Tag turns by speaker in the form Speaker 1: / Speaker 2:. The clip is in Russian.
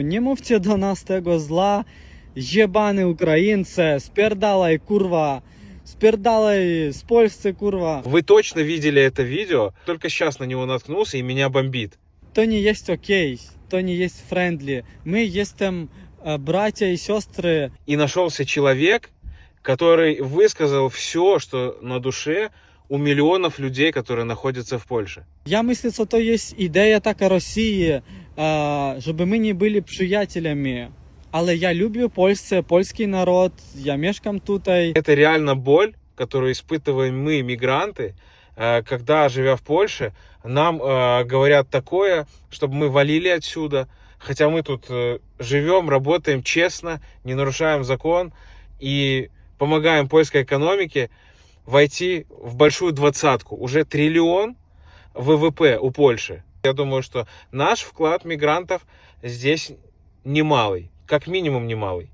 Speaker 1: Nie mówcie do nas tego zła, jebany Ukraińcy, spierdalaj kurwa, spierdалай с Польши, курва.
Speaker 2: Вы точно видели это видео, только сейчас на него наткнулся и меня бомбит.
Speaker 1: To nie jest okej, to nie jest friendly. My jestem братья и сестры.
Speaker 2: И нашелся человек, который высказал все, что на душе у миллионов людей, которые находятся в Польше.
Speaker 1: Я myślę, że to jest idea taka Rosji, żeby my nie byli przyjacielami. Ale ja lubię Polskę, polski naród, ja mieszkam tutaj.
Speaker 2: Это реально боль, которую испытываем мы, мигранты, когда, живя в Польше, нам говорят такое, чтобы мы валили отсюда, хотя мы тут живем, работаем честно, не нарушаем закон и помогаем польской экономике войти в большую двадцатку. Уже 1 триллион ВВП у Польши. Я думаю, что наш вклад мигрантов здесь немалый, как минимум немалый.